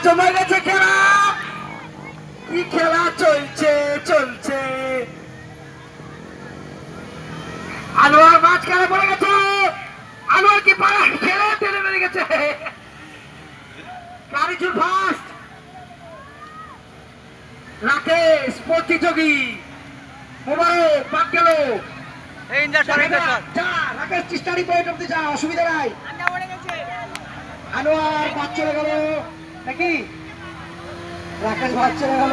জমে গেছে খেলা, কি খেলা চলছে চলছে। আনোয়ার মাঝখানে পড়ে গেছে, আনোয়ার কি পাড়া খেলে টেনে বেরিয়ে গেছে। কারিজুল ফার্স্ট, রাকেশ প্রতিযোগী, মোবারক পাক গেল। রাকেশ স্টাডি পয়েন্ট অব্দি যা, অসুবিধা নাই। আনোয়ার বাদ চলে গেল নাকি, রাকেশ বাদ চলে গেল।